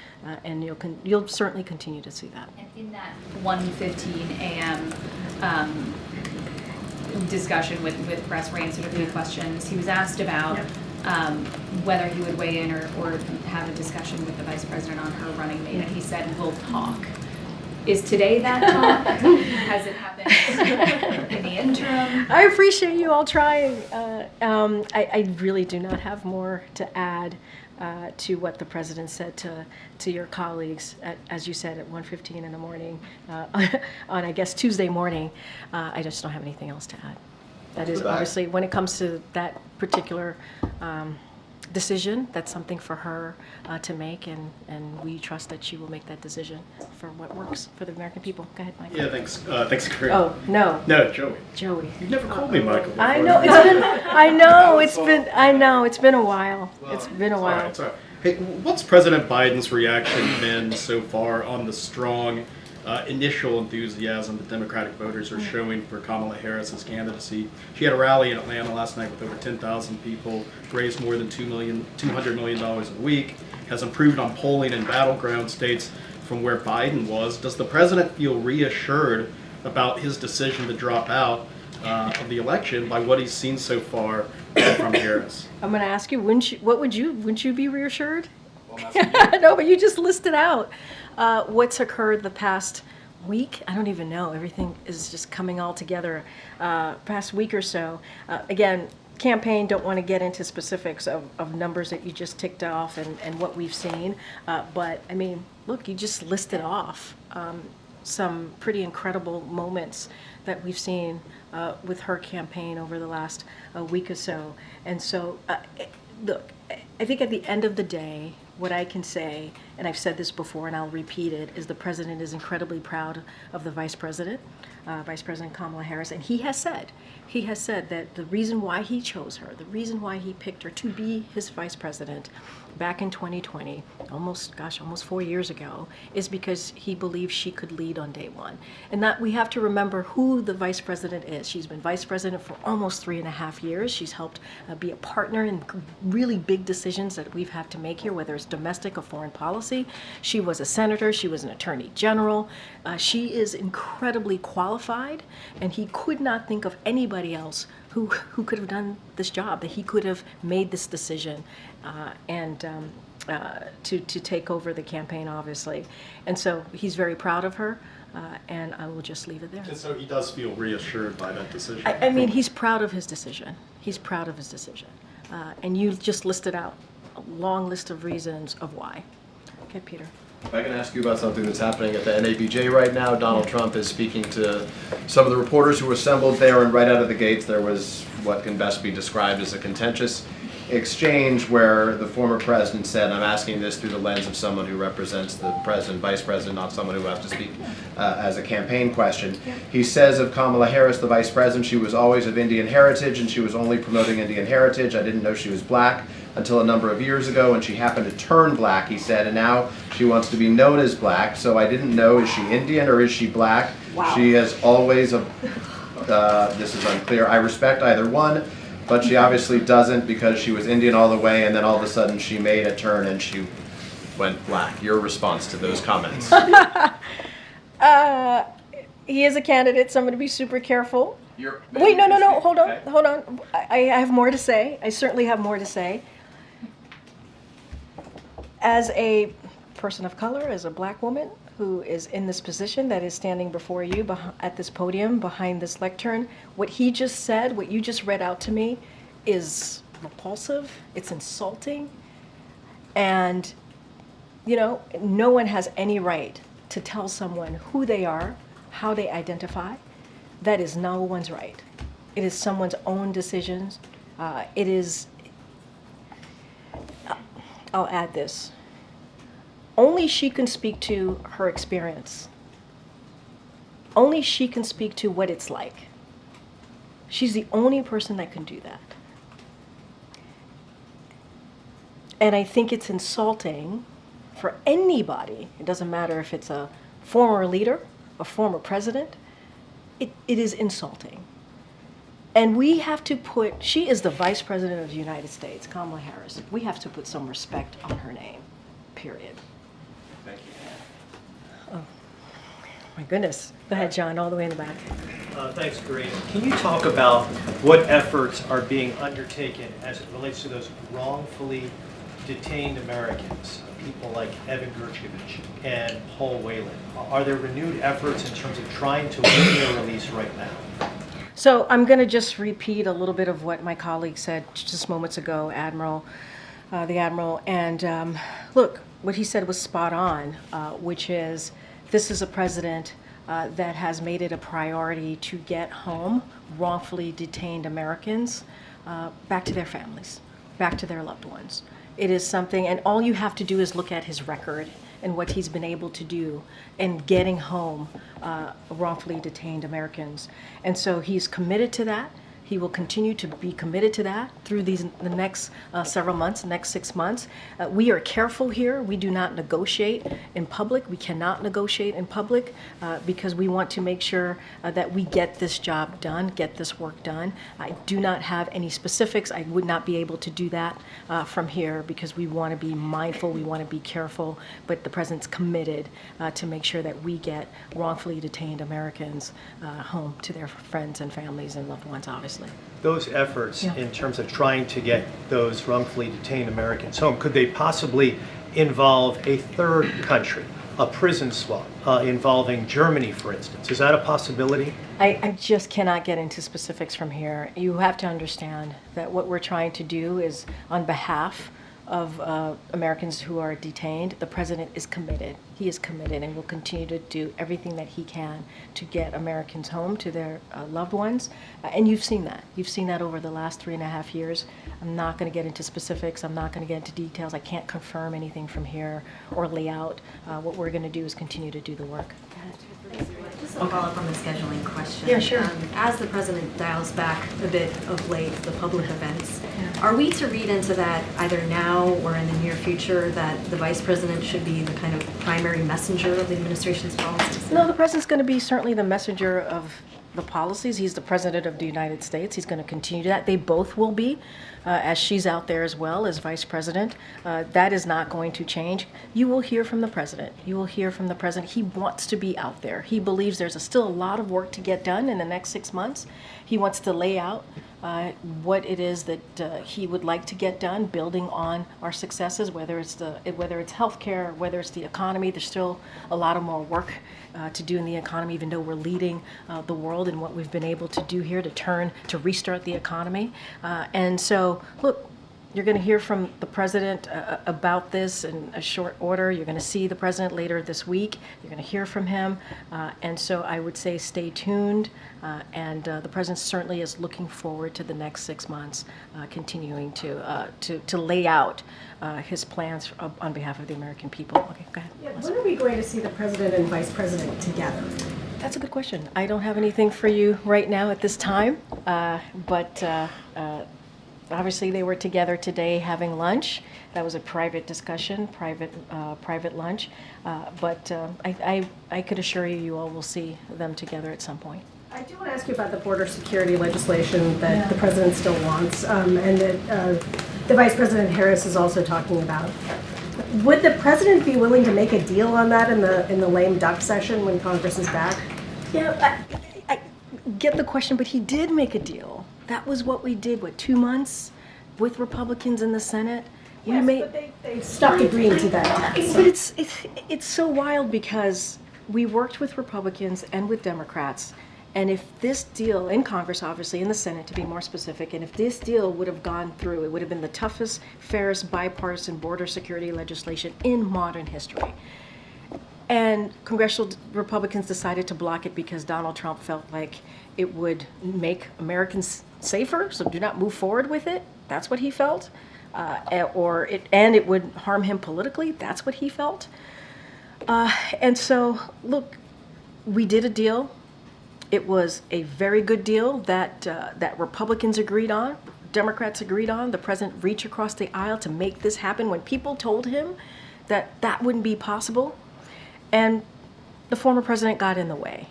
and you'll certainly continue to see that. And in that 1:15 a.m. Discussion with press where he answered a few questions, he was asked about whether he would weigh in or have a discussion with the vice president on her running mate, and he said, "We'll talk." Is today that talk? Has it happened in the interim? I appreciate you all trying. I really do not have more to add to what the president said to your colleagues, as you said, at 1:15 in the morning on I guess Tuesday morning. I just don't have anything else to add. That is obviously, when it comes to that particular decision, that's something for her to make, and we trust that she will make that decision for what works for the American people. Go ahead, Michael. Yeah, thanks, Corinne. Oh, no. No, Joey. Joey. You've never called me Michael before. I know, it's been a while. It's been a while. It's all right. Hey, what's President Biden's reaction been so far on the strong initial enthusiasm the Democratic voters are showing for Kamala Harris's candidacy? She had a rally in Atlanta last night with over 10,000 people, raised more than $200 million a week, has improved on polling in battleground states from where Biden was. Does the president feel reassured about his decision to drop out of the election by what he's seen so far from Harris? I'm going to ask you, wouldn't you be reassured? No, but you just listed out what's occurred the past week. I don't even know. Everything is just coming all together past week or so. Again, campaign, don't want to get into specifics of numbers that you just ticked off and what we've seen. But, I mean, look, you just listed off some pretty incredible moments that we've seen with her campaign over the last week or so. And so, look, I think at the end of the day, what I can say, and I've said this before and I'll repeat it, is the president is incredibly proud of the Vice President Kamala Harris, and he has said that the reason why he chose her, the reason why he picked her to be his vice president back in 2020, almost 4 years ago, is because he believes she could lead on day one. And that we have to remember who the vice president is. She's been vice president for almost 3.5 years. She's helped be a partner in really big decisions that we've had to make here, whether it's domestic or foreign policy. She was a senator. She was an attorney general. She is incredibly qualified, and he could not think of anybody else who could have done this job, that he could have made this decision to take over the campaign, obviously. And so he's very proud of her, and I will just leave it there. And so he does feel reassured by that decision? I mean, he's proud of his decision. He's proud of his decision. And you just listed out a long list of reasons of why. Okay, Peter. If I can ask you about something that's happening at the NABJ right now, Donald Trump is speaking to some of the reporters who were assembled there, and right out of the gates there was what can best be described as a contentious exchange where the former president said, I'm asking this through the lens of someone who represents the president, vice president, not someone who has to speak as a campaign question. He says of Kamala Harris, the vice president, she was always of Indian heritage and she was only promoting Indian heritage. I didn't know she was black until a number of years ago when she happened to turn black, he said, and now she wants to be known as black. So I didn't know, is she Indian or is she black? Wow. She has always, this is unclear, I respect either one. but she obviously doesn't because she was Indian all the way, and then all of a sudden she made a turn and she went black. Your response to those comments? He is a candidate, so I'm going to be super careful. You're, Wait, no, hold on, okay. hold on. I have more to say. I certainly have more to say. As a person of color, as a black woman who is in this position that is standing before you at this podium behind this lectern, what he just said, what you just read out to me, is repulsive, it's insulting, and you know, no one has any right to tell someone who they are, how they identify. That is no one's right. It is someone's own decisions. It is, I'll add this. Only she can speak to her experience. Only she can speak to what it's like. She's the only person that can do that. And I think it's insulting for anybody. It doesn't matter if it's a former leader, a former president. It is insulting. And we have to put, she is the Vice President of the United States, Kamala Harris. We have to put some respect on her name, period. Thank you. Oh, my goodness. Go ahead, John, all the way in the back. Thanks, Corinne. Can you talk about what efforts are being undertaken as it relates to those wrongfully detained Americans, people like Evan Gershkovich and Paul Whelan? Are there renewed efforts in terms of trying to win their release right now? So I'm going to just repeat a little bit of what my colleague said just moments ago, the Admiral. And look, what he said was spot on, which is this is a president that has made it a priority to get home wrongfully detained Americans back to their families, back to their loved ones. It is something, and all you have to do is look at his record and what he's been able to do in getting home wrongfully detained Americans. And so he's committed to that. He will continue to be committed to that through the next several months, next 6 months. We are careful here. We do not negotiate in public. We cannot negotiate in public because we want to make sure that we get this job done, get this work done. I do not have any specifics. I would not be able to do that from here because we want to be mindful, we want to be careful, but the President's committed to make sure that we get wrongfully detained Americans home to their friends and families and loved ones, obviously. Those efforts in terms of trying to get those wrongfully detained Americans home, could they possibly involve a third country, a prison swap involving Germany, for instance? Is that a possibility? I just cannot get into specifics from here. You have to understand that what we're trying to do is on behalf of Americans who are detained. The President is committed. He is committed and will continue to do everything that he can to get Americans home to their loved ones. And you've seen that. You've seen that over the last 3.5 years. I'm not going to get into specifics. I'm not going to get into details. I can't confirm anything from here or lay out. What we're going to do is continue to do the work. Just a follow-up on the scheduling question. Yeah, sure. As the President dials back a bit of late the public events, are we to read into that either now or in the near future that the Vice President should be the kind of primary messenger of the administration's policies? No, the President's going to be certainly the messenger of the policies. He's the President of the United States. He's going to continue that. They both will be, as she's out there as well as Vice President. That is not going to change. You will hear from the President. You will hear from the President. He wants to be out there. He believes there's still a lot of work to get done in the next 6 months. He wants to lay out what it is that he would like to get done, building on our successes, whether it's healthcare, whether it's the economy. There's still a lot of more work to do in the economy, even though we're leading the world in what we've been able to do here to restart the economy. And so, look, you're going to hear from the President about this in a short order. You're going to see the President later this week. You're going to hear from him. And so I would say stay tuned. And the President certainly is looking forward to the next 6 months, continuing to lay out his plans on behalf of the American people. Okay, go ahead. Yeah, when are we going to see the President and Vice President together? That's a good question. I don't have anything for you right now at this time, but obviously they were together today having lunch. That was a private discussion, private lunch. But I could assure you, you all will see them together at some point. I do want to ask you about the border security legislation that the president still wants, and that the Vice President Harris is also talking about. Would the president be willing to make a deal on that in the lame duck session when Congress is back? Yeah, I get the question, but he did make a deal. That was what we did, 2 months with Republicans in the Senate? Yes, but they stopped agreeing to that. But it's so wild because we worked with Republicans and with Democrats, and if this deal, in Congress obviously, in the Senate to be more specific, and if this deal would have gone through, it would have been the toughest, fairest bipartisan border security legislation in modern history. And congressional Republicans decided to block it because Donald Trump felt like it would make Americans safer, so do not move forward with it. That's what he felt. And it would harm him politically. That's what he felt. And so, look, we did a deal. It was a very good deal that Republicans agreed on, Democrats agreed on. The president reached across the aisle to make this happen when people told him that that wouldn't be possible. And the former president got in the way.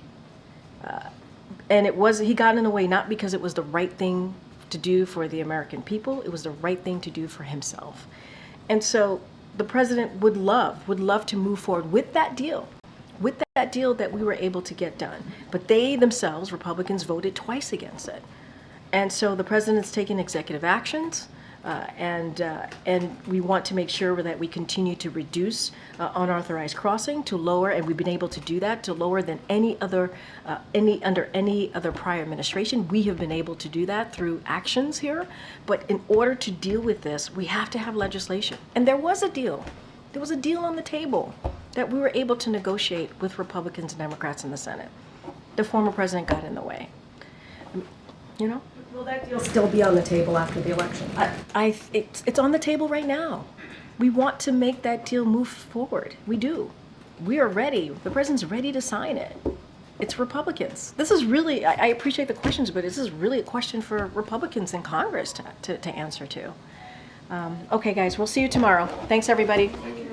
And he got in the way not because it was the right thing to do for the American people, it was the right thing to do for himself. And so the president would love to move forward with that deal that we were able to get done. But they themselves, Republicans, voted twice against it. And so the president's taken executive actions, and we want to make sure that we continue to reduce unauthorized crossing, to lower, and we've been able to do that, to lower than under any other prior administration. We have been able to do that through actions here. But in order to deal with this, we have to have legislation. And there was a deal. There was a deal on the table that we were able to negotiate with Republicans and Democrats in the Senate. The former president got in the way. You know? Will that deal still be on the table after the election? It's on the table right now. We want to make that deal move forward. We do. We are ready. The president's ready to sign it. It's Republicans. This is really, I appreciate the questions, but this is really a question for Republicans in Congress to answer to. Okay, guys, we'll see you tomorrow. Thanks, everybody. Thank you.